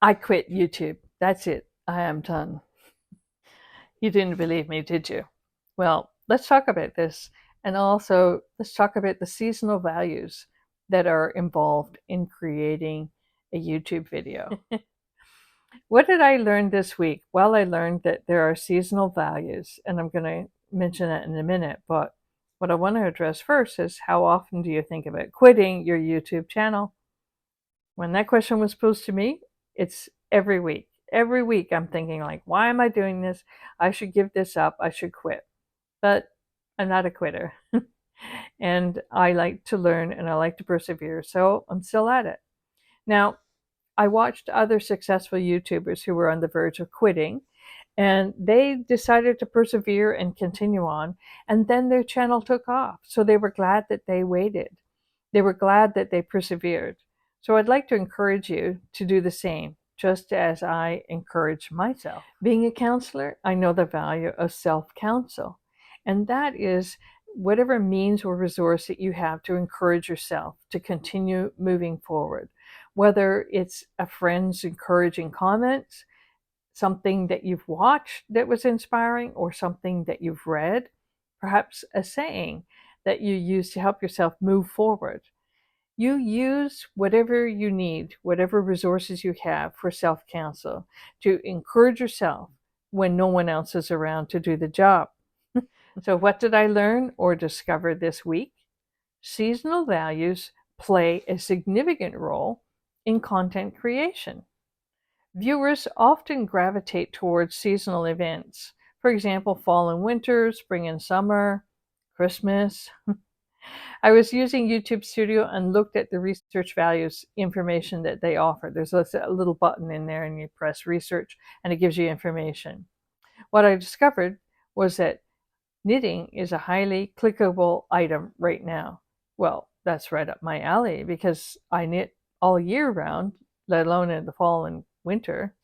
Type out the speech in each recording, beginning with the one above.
I quit YouTube. That's it. I am done. You didn't believe me, did you? Well, let's talk about this. And also, let's talk about the seasonal values that are involved in creating a YouTube video. What did I learn this week? Well, I learned that there are seasonal values, and I'm going to mention that in a minute. But what I want to address first is, how often do you think about quitting your YouTube channel? When that question was posed to me, it's every week. Every week I'm thinking, like, why am I doing this? I should give this up. I should quit. But I'm not a quitter. And I like to learn and I like to persevere. So I'm still at it. Now, I watched other successful YouTubers who were on the verge of quitting, and they decided to persevere and continue on. And then their channel took off. So they were glad that they waited. They were glad that they persevered. So I'd like to encourage you to do the same, just as I encourage myself. Being a counselor, I know the value of self-counsel. And that is whatever means or resource that you have to encourage yourself to continue moving forward. Whether it's a friend's encouraging comments, something that you've watched that was inspiring, or something that you've read, perhaps a saying that you use to help yourself move forward. You use whatever you need, whatever resources you have for self-counsel to encourage yourself when no one else is around to do the job. So what did I learn or discover this week? Seasonal values play a significant role in content creation. Viewers often gravitate towards seasonal events. For example, fall and winter, spring and summer, Christmas. I was using YouTube Studio and looked at the research values information that they offer. There's a little button in there and you press research and it gives you information. What I discovered was that knitting is a highly clickable item right now. Well, that's right up my alley because I knit all year round, let alone in the fall and winter.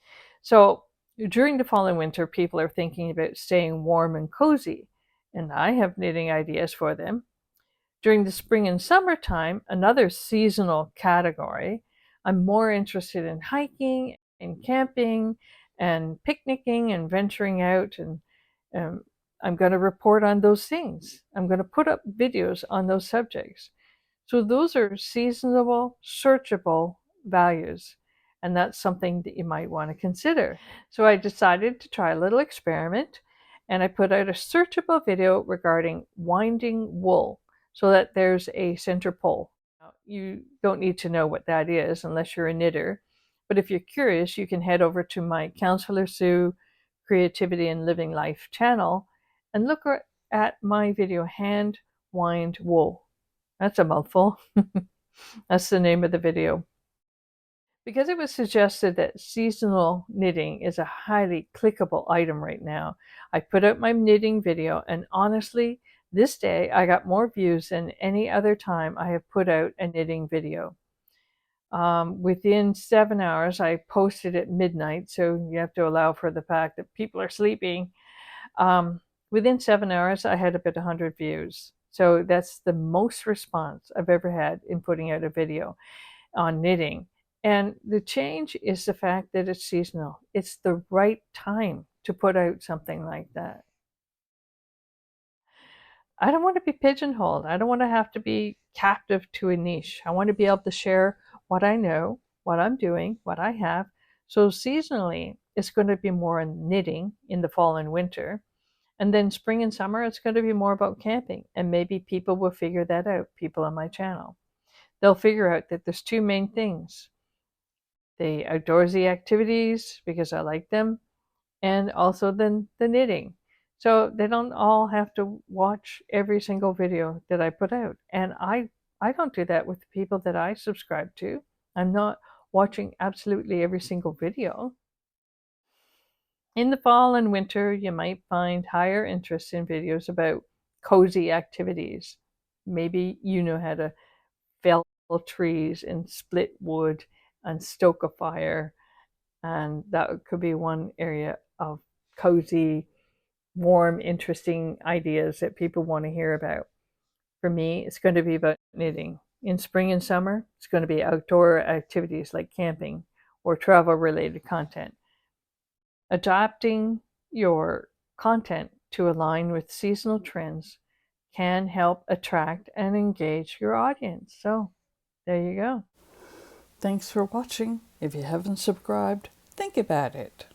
So during the fall and winter, people are thinking about staying warm and cozy, and I have knitting ideas for them. During the spring and summertime, another seasonal category, I'm more interested in hiking and camping and picnicking and venturing out, and um, I'm going to report on those things. I'm going to put up videos on those subjects. So those are seasonable, searchable values, and that's something that you might want to consider. So I decided to try a little experiment, and I put out a searchable video regarding winding wool so that there's a center pole. Now, you don't need to know what that is unless you're a knitter, but if you're curious, you can head over to my Counselor Sue Creativity and Living Life channel and look at my video, Hand Wind Wool. That's a mouthful. That's the name of the video. Because it was suggested that seasonal knitting is a highly clickable item right now, I put out my knitting video, and honestly, this day I got more views than any other time I have put out a knitting video. Within 7 hours, I posted at midnight, so you have to allow for the fact that people are sleeping. Within 7 hours, I had about 100 views. So that's the most response I've ever had in putting out a video on knitting. And the change is the fact that it's seasonal. It's the right time to put out something like that. I don't want to be pigeonholed. I don't want to have to be captive to a niche. I want to be able to share what I know, what I'm doing, what I have. So seasonally, it's going to be more on knitting in the fall and winter. And then spring and summer, it's going to be more about camping. And maybe people will figure that out, people on my channel. They'll figure out that there's two main things: the outdoorsy activities, because I like them, and also then the knitting. So they don't all have to watch every single video that I put out. And I don't do that with the people that I subscribe to. I'm not watching absolutely every single video. In the fall and winter, you might find higher interest in videos about cozy activities. Maybe you know how to fell trees and split wood and stoke a fire, and that could be one area of cozy, warm, interesting ideas that people want to hear about. For me, it's going to be about knitting. In spring and summer, it's going to be outdoor activities like camping or travel related content. Adapting your content to align with seasonal trends can help attract and engage your audience. So, there you go. Thanks for watching. If you haven't subscribed, think about it.